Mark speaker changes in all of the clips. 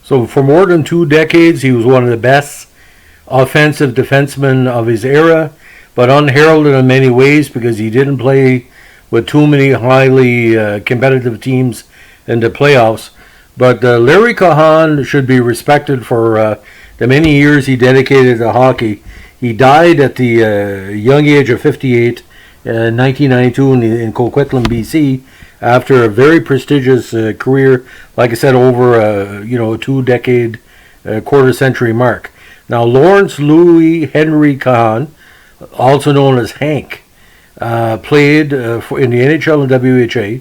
Speaker 1: So for more than 2 decades, he was one of the best offensive defensemen of his era, but unheralded in many ways because he didn't play with too many highly competitive teams in the playoffs. But Larry Cahan should be respected for the many years he dedicated to hockey. He died at the young age of 58 in 1992 in Coquitlam, BC, after a very prestigious career, like I said, over a 2-decade, quarter-century mark. Now, Lawrence Louis Henry Cahan, also known as Hank, played in the NHL and WHA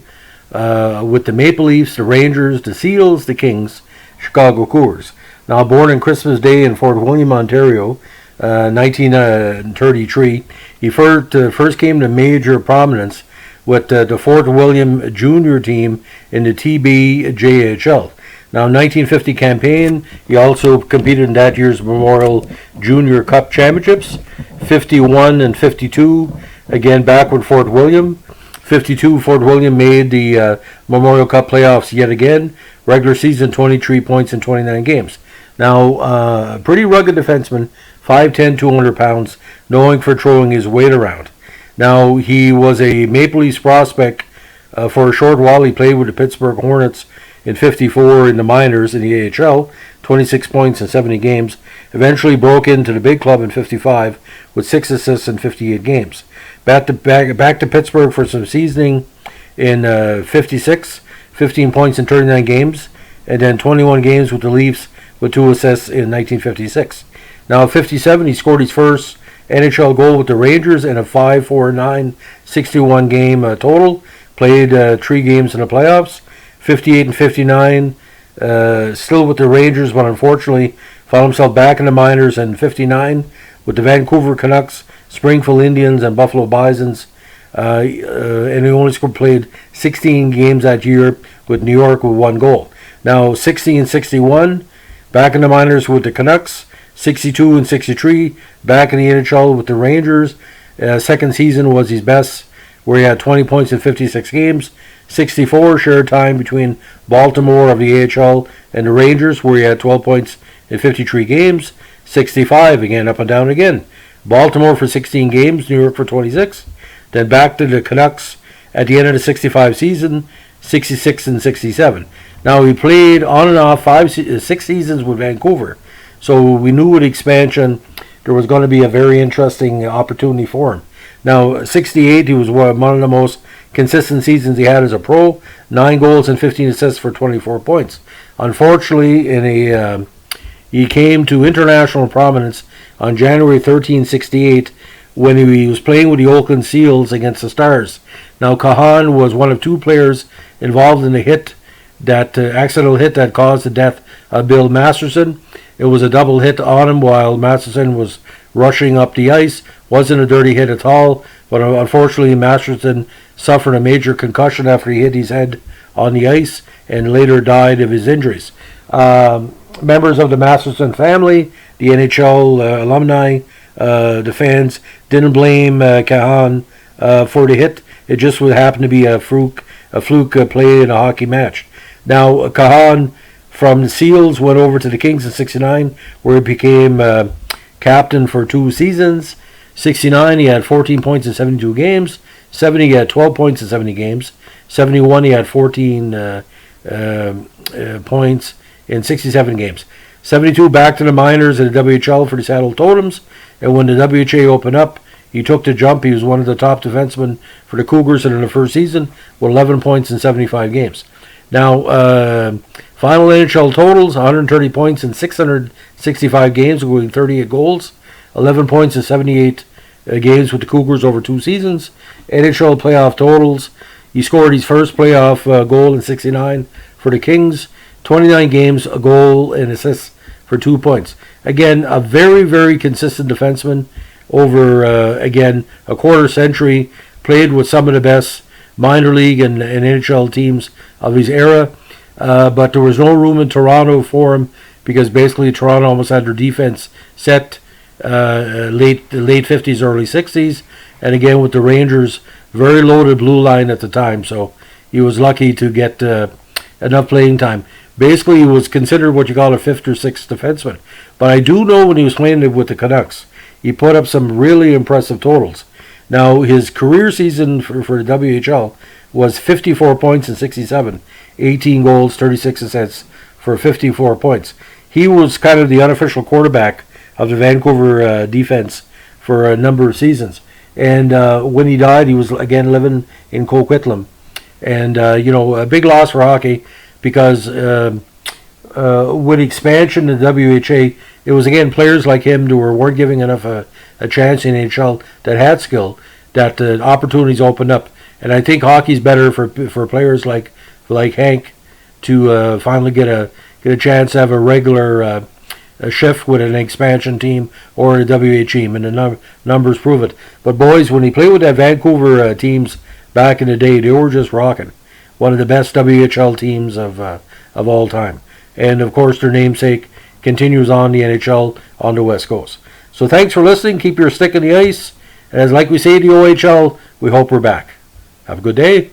Speaker 1: with the Maple Leafs, the Rangers, the Seals, the Kings, Chicago Cougars. Now, born on Christmas Day in Fort William, Ontario, 1933, he first came to major prominence with the Fort William Junior team in the TBJHL. Now, 1950 campaign, he also competed in that year's Memorial Junior Cup Championships, 51 and 52, again back with Fort William. 52, Fort William made the Memorial Cup playoffs yet again. Regular season, 23 points in 29 games. Now, pretty rugged defenseman, 5'10", 200 pounds, knowing for throwing his weight around. Now, he was a Maple Leafs prospect for a short while. He played with the Pittsburgh Hornets in 54 in the minors in the AHL, 26 points in 70 games. Eventually broke into the big club in 55 with 6 assists in 58 games. Back to Pittsburgh for some seasoning in 56, 15 points in 39 games, and then 21 games with the Leafs with 2 assists in 1956. Now, in 57, he scored his first NHL goal with the Rangers in a 5-4-9, 61 game total. Played 3 games in the playoffs. 58 and 59, still with the Rangers, but unfortunately found himself back in the minors in 59 with the Vancouver Canucks, Springfield Indians, and Buffalo Bisons. And he only played 16 games that year with New York with 1 goal. Now, 60 and 61, back in the minors with the Canucks. 62 and 63, back in the NHL with the Rangers. Second season was his best, where he had 20 points in 56 games. 64 shared time between Baltimore of the AHL and the Rangers, where he had 12 points in 53 games. 65, again, up and down again. Baltimore for 16 games, New York for 26. Then back to the Canucks at the end of the 65 season, 66 and 67. Now, he played on and off 6 seasons with Vancouver. So we knew with expansion there was going to be a very interesting opportunity for him. Now, 68, he was one of the most consistent seasons he had as a pro. 9 goals and 15 assists for 24 points. Unfortunately, he came to international prominence on January 13, 68, when he was playing with the Oakland Seals against the Stars. Now, Cahan was one of 2 players involved in the accidental hit that caused the death of Bill Masterson. It was a double hit on him while Masterson was rushing up the ice. Wasn't a dirty hit at all, but unfortunately Masterson suffered a major concussion after he hit his head on the ice and later died of his injuries. Members of the Masterson family, the NHL alumni, the fans didn't blame Cahan for the hit. It just would happen to be a fluke play in a hockey match. Now, Cahan from the Seals went over to the Kings in 69, where he became captain for 2 seasons. 69, he had 14 points in 72 games. 70, he had 12 points in 70 games. 71, he had 14 points in 67 games. 72, back to the minors in the WHL for the Seattle Totems. And when the WHA opened up, he took the jump. He was one of the top defensemen for the Cougars in the first season with 11 points in 75 games. Now, final NHL totals, 130 points in 665 games, including 38 goals, 11 points in 78 games with the Cougars over 2 seasons. NHL playoff totals, he scored his first playoff goal in 69 for the Kings, 29 games, a goal and assists for 2 points. Again, a very, very consistent defenseman over, again, a quarter century, played with some of the best minor league and NHL teams of his era, but there was no room in Toronto for him because basically Toronto almost had their defense set late 50s, early 60s, and again with the Rangers, very loaded blue line at the time, so he was lucky to get enough playing time. basically he was considered what you call a fifth or sixth defenseman. But I do know when he was playing with the Canucks, he put up some really impressive totals. Now, his career season for the WHL was 54 points in 67, 18 goals, 36 assists for 54 points. He was kind of the unofficial quarterback of the Vancouver defense for a number of seasons. And when he died, he was again living in Coquitlam. And, a big loss for hockey because with expansion in the WHA, it was again players like him who weren't giving enough a chance in NHL that had skill, that opportunities opened up. And I think hockey's better for players like Hank to finally get a chance to have a regular a shift with an expansion team or a WH team, and the numbers prove it. But boys, when he played with that Vancouver teams back in the day, they were just rocking. One of the best WHL teams of all time. And of course, their namesake continues on the NHL on the West Coast. So thanks for listening. Keep your stick in the ice. And as like we say in the OHL, we hope we're back. Have a good day.